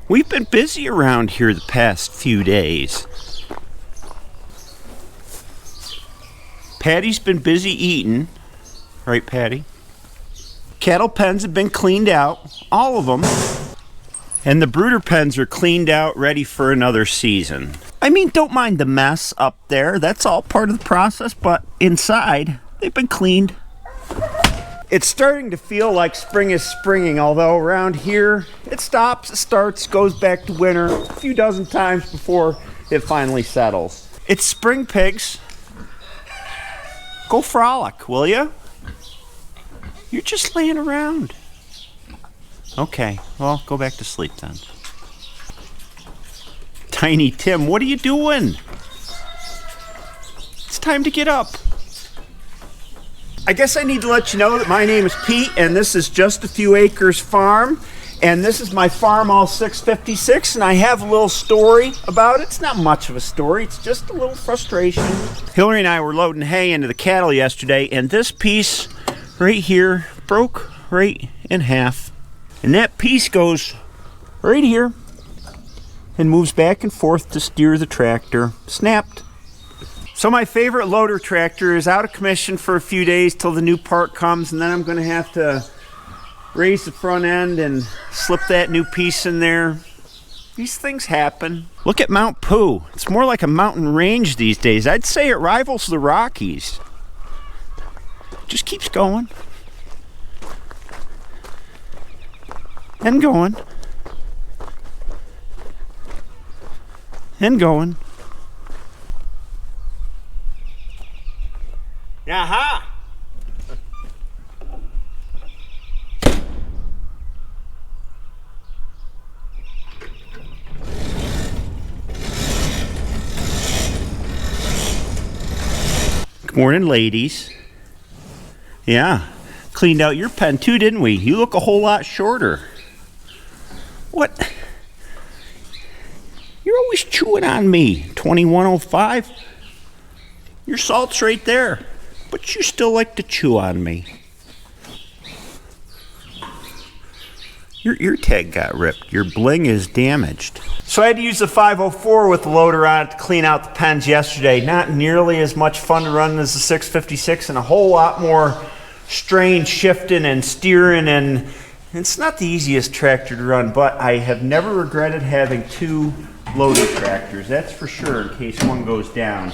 We've been busy around here the past few days. Patty's been busy eating. Right, Patty? Cattle pens have been cleaned out, all of them. And the brooder pens are cleaned out, ready for another season. I mean, don't mind the mess up there. That's all part of the process, but inside, they've been cleaned. It's starting to feel like spring is springing, although around here, it stops, it starts, goes back to winter a few dozen times before it finally settles. It's spring, pigs. Go frolic, will ya? You're just laying around. Okay, well, go back to sleep then. Tiny Tim, what are you doing? It's time to get up. I guess I need to let you know that my name is Pete, and this is Just a Few Acres Farm. And this is my farm, all 656, and I have a little story about it. It's not much of a story, it's just a little frustration. Hillary and I were loading hay into the cattle yesterday, and this piece right here broke right in half. And that piece goes right here and moves back and forth to steer the tractor. Snapped. So my favorite loader tractor is out of commission for a few days till the new part comes, and then I'm going to have to raise the front end and slip that new piece in there. These things happen. Look at Mount Pooh. It's more like a mountain range these days. I'd say it rivals the Rockies. Just keeps going. And going. And going. Aha! Good morning, ladies. Yeah, cleaned out your pen too, didn't we? You look a whole lot shorter. What? You're always chewing on me. 2105. Your salt's right there, but you still like to chew on me. Your ear tag got ripped. Your bling is damaged. So I had to use the 504 with the loader on it to clean out the pens yesterday. Not nearly as much fun to run as the 656, and a whole lot more strain shifting and steering, and it's not the easiest tractor to run, but I have never regretted having two loader tractors, that's for sure, in case one goes down.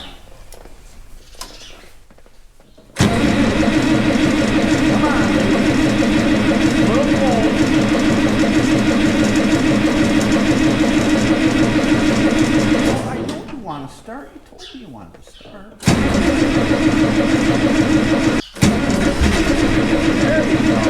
Start? You told me you wanted to start. There you go.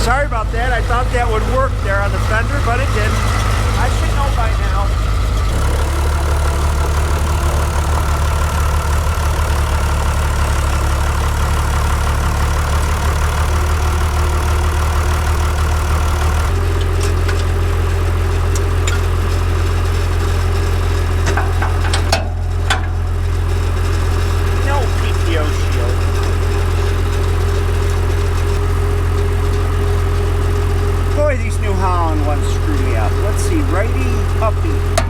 Sorry about that. I thought that would work there on the fender, but it didn't. I should know by now. These New Holland ones screw me up. Let's see, righty, uppy.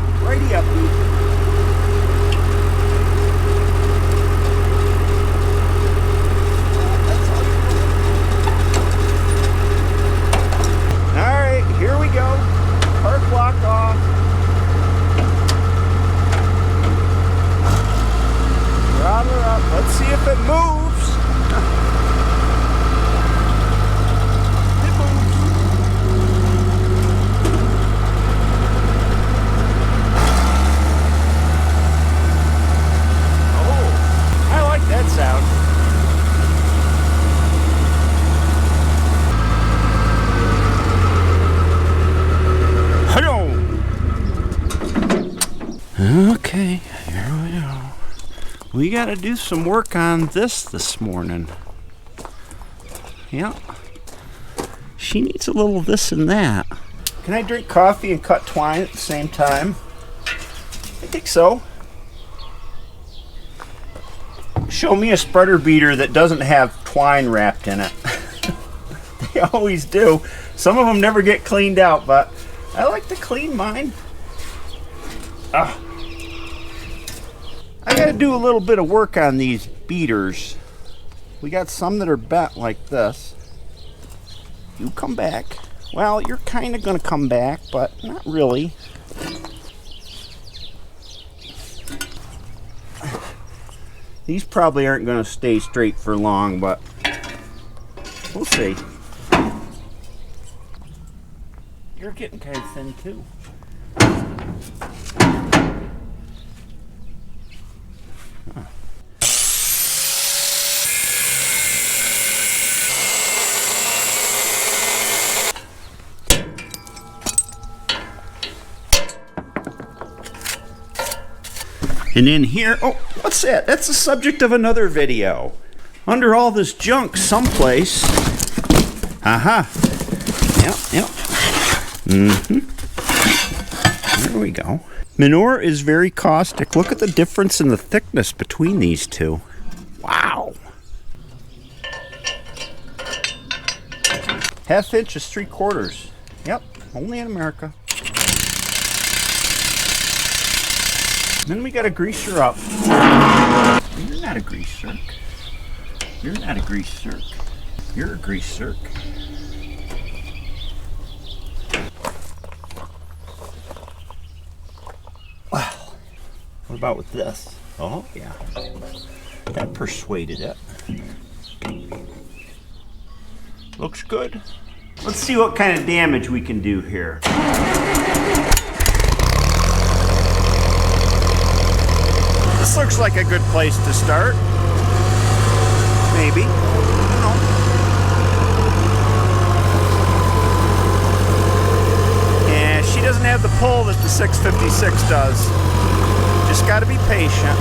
We got to do some work on this morning. Yeah. She needs a little this and that. Can I drink coffee and cut twine at the same time? I think so. Show me a spreader beater that doesn't have twine wrapped in it. They always do. Some of them never get cleaned out, but I like to clean mine. Ah. I gotta do a little bit of work on these beaters. We got some that are bent like this. You come back. Well, you're kind of gonna come back, but not really. These probably aren't gonna stay straight for long, but we'll see. You're getting kind of thin too. And in here, oh, what's that? That's the subject of another video. Under all this junk someplace. Aha. Yep. There we go. Manure is very caustic. Look at the difference in the thickness between these two. Wow. 1/2 inch is 3/4. Yep, only in America. Then we gotta grease her up. You're not a grease circ. You're not a grease circ. You're a grease circ. Wow. What about with this? Oh, yeah. That persuaded it. Looks good. Let's see what kind of damage we can do here. This looks like a good place to start. Maybe. I don't know. And she doesn't have the pull that the 656 does. Just got to be patient.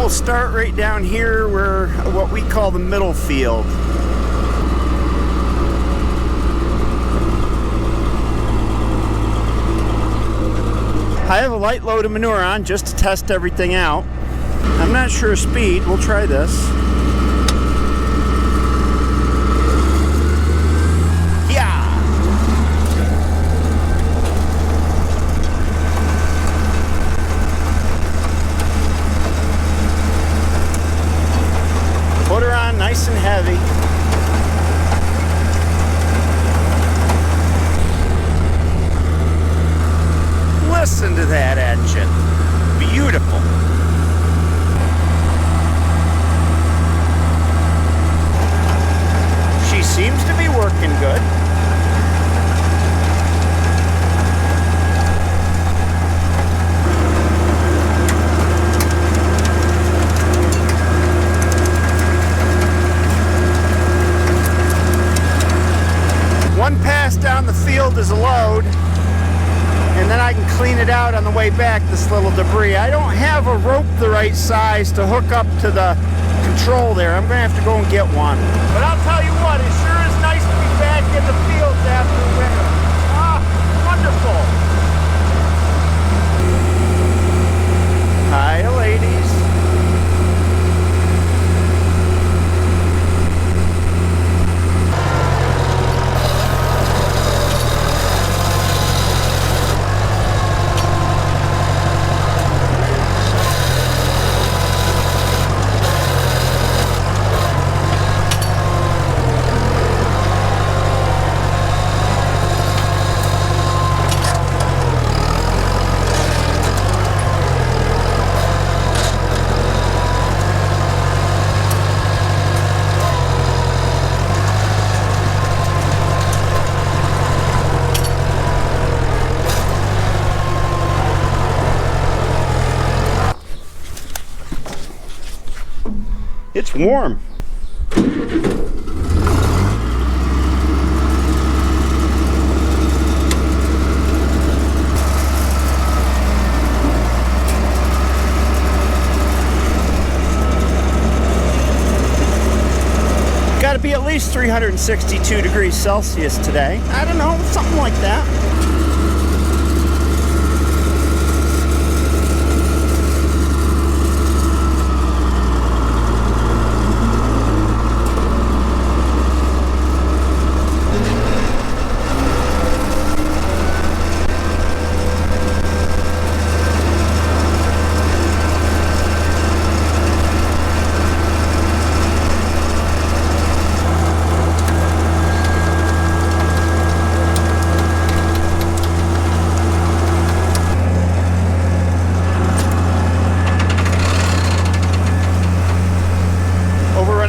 Start right down here where what we call the middle field. I have a light load of manure on just to test everything out. I'm not sure of speed. We'll try this. Nice and heavy. Listen to that engine. Beautiful. She seems to be working good. One pass down the field is a load, and then I can clean it out on the way back, this little debris. I don't have a rope the right size to hook up to the control there. I'm going to have to go and get one. But I'll tell you what, it sure is nice to be back in the fields after winter. Ah, wonderful. Hiya, ladies. It's warm. Got to be at least 362 degrees Celsius today. I don't know, something like that.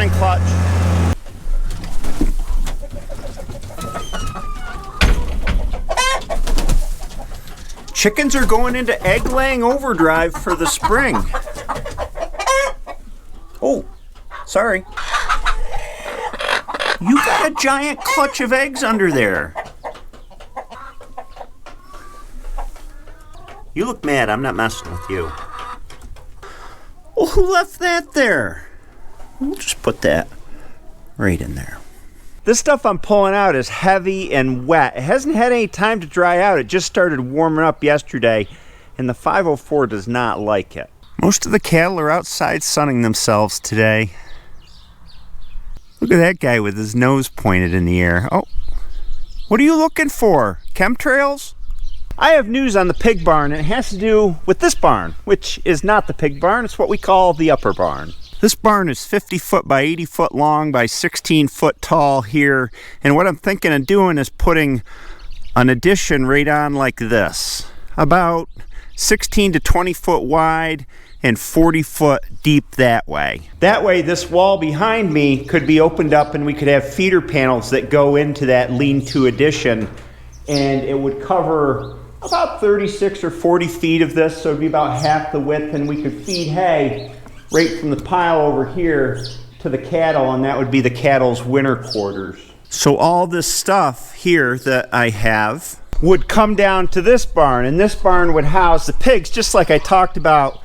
Clutch. Chickens are going into egg laying overdrive for the spring. Oh, sorry. You got a giant clutch of eggs under there. You look mad. I'm not messing with you. Well, who left that there? We'll just put that right in there. This stuff I'm pulling out is heavy and wet. It hasn't had any time to dry out. It just started warming up yesterday, and the 504 does not like it. Most of the cattle are outside sunning themselves today. Look at that guy with his nose pointed in the air. Oh, what are you looking for? Chemtrails? I have news on the pig barn, and it has to do with this barn, which is not the pig barn. It's what we call the upper barn. This barn is 50 foot by 80 foot long by 16 foot tall here. And what I'm thinking of doing is putting an addition right on like this. About 16 to 20 foot wide and 40 foot deep that way. That way this wall behind me could be opened up and we could have feeder panels that go into that lean-to addition. And it would cover about 36 or 40 feet of this, so it'd be about half the width, and we could feed hay right from the pile over here to the cattle, and that would be the cattle's winter quarters. So all this stuff here that I have would come down to this barn, and this barn would house the pigs, just like I talked about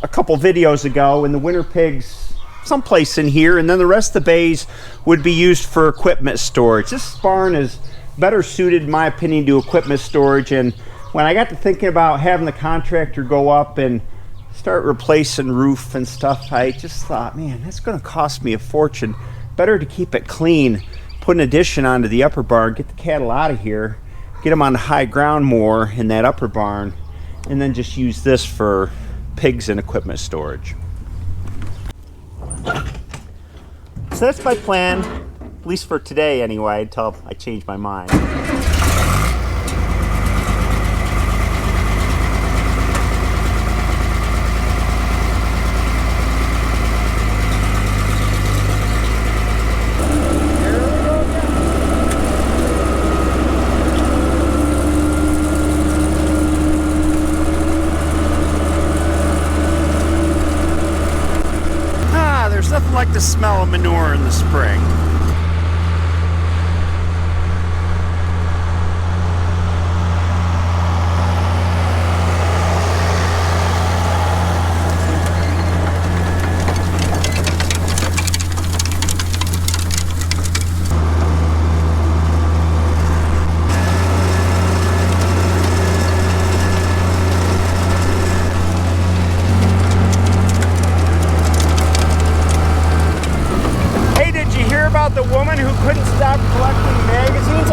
a couple videos ago, and the winter pigs someplace in here, and then the rest of the bays would be used for equipment storage. This barn is better suited, in my opinion, to equipment storage, and when I got to thinking about having the contractor go up and start replacing roof and stuff, I just thought, man, that's going to cost me a fortune. Better to keep it clean, put an addition onto the upper barn, get the cattle out of here, get them on the high ground more in that upper barn, and then just use this for pigs and equipment storage. So that's my plan, at least for today anyway, until I change my mind. There's nothing like the smell of manure in the spring.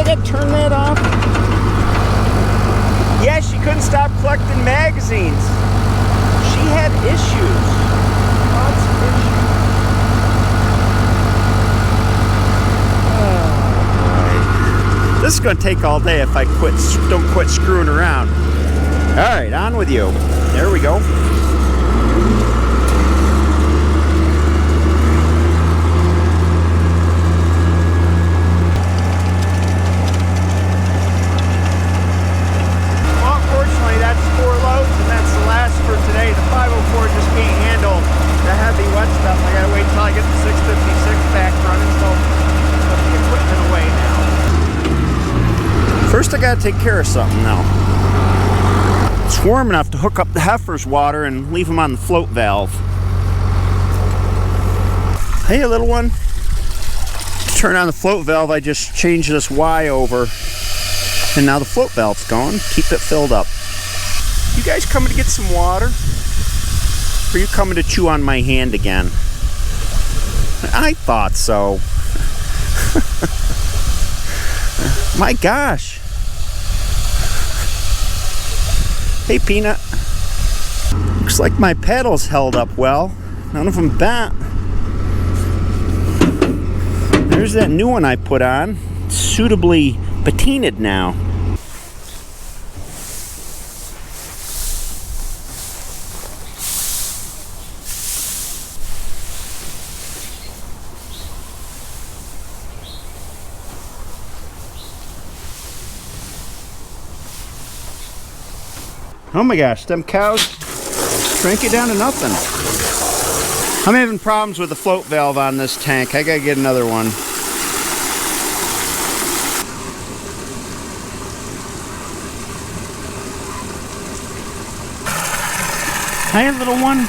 gotta turn that off. Yeah, she couldn't stop collecting magazines. She had issues. Lots of issues. Oh, this is gonna take all day if I don't quit screwing around. All right, on with you. There we go. First I gotta take care of something now. It's warm enough to hook up the heifer's water and leave them on the float valve. Hey little one. To turn on the float valve, I just changed this Y over and now the float valve's gone. Keep it filled up. You guys coming to get some water? Or are you coming to chew on my hand again? I thought so. My gosh. Hey, Peanut. Looks like my pedals held up well. None of them bent. There's that new one I put on. It's suitably patinaed now. Oh my gosh, them cows shrank it down to nothing. I'm having problems with the float valve on this tank. I gotta get another one. Hi, little one.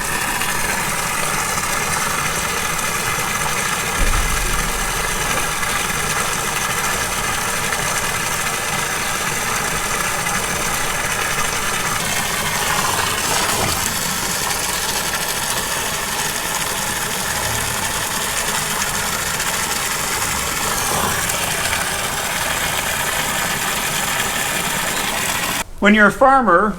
When you're a farmer,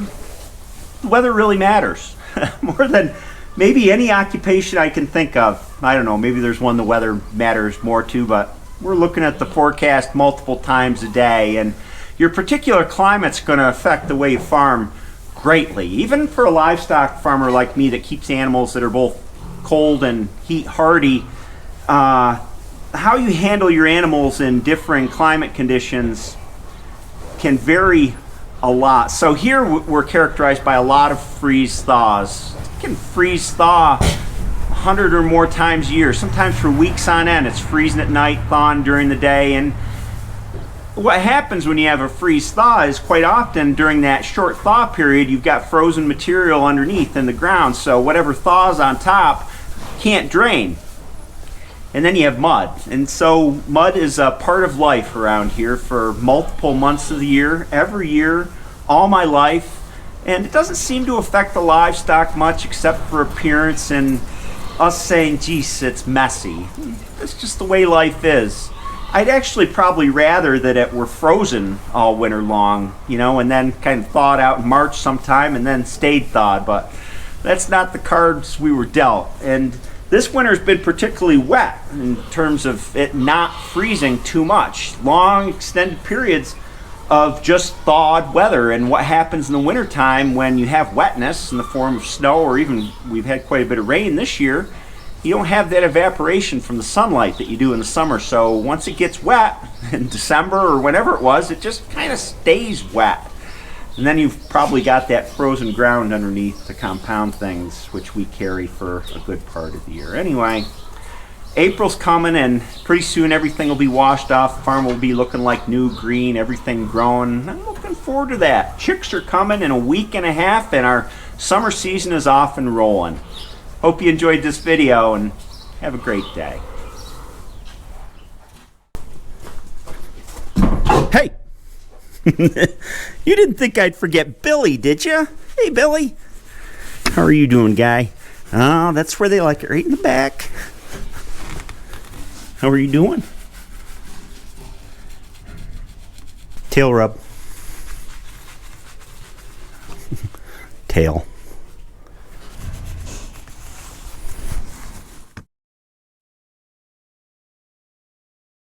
the weather really matters. More than maybe any occupation I can think of. I don't know, maybe there's one the weather matters more to, but we're looking at the forecast multiple times a day, and your particular climate's going to affect the way you farm greatly. Even for a livestock farmer like me that keeps animals that are both cold and heat hardy, how you handle your animals in differing climate conditions can vary a lot. So here we're characterized by a lot of freeze thaws. It can freeze thaw 100 or more times a year, sometimes for weeks on end. It's freezing at night, thawing during the day, and what happens when you have a freeze thaw is quite often during that short thaw period you've got frozen material underneath in the ground, so whatever thaws on top can't drain. And then you have mud. And so mud is a part of life around here for multiple months of the year, every year, all my life. And it doesn't seem to affect the livestock much except for appearance and us saying, geez, it's messy. That's just the way life is. I'd actually probably rather that it were frozen all winter long, you know, and then kind of thawed out in March sometime and then stayed thawed. But that's not the cards we were dealt. And this winter's been particularly wet in terms of it not freezing too much. Long extended periods of just thawed weather. And what happens in the wintertime when you have wetness in the form of snow, or even we've had quite a bit of rain this year, you don't have that evaporation from the sunlight that you do in the summer. So once it gets wet in December or whenever it was, it just kind of stays wet. And then you've probably got that frozen ground underneath to compound things, which we carry for a good part of the year. Anyway, April's coming, and pretty soon everything will be washed off. The farm will be looking like new, green, everything growing. I'm looking forward to that. Chicks are coming in a week and a half, and our summer season is off and rolling. Hope you enjoyed this video, and have a great day. Hey! You didn't think I'd forget Billy, did you? Hey, Billy. How are you doing, guy? Oh, that's where they like it, right in the back. How are you doing? Tail rub. Tail.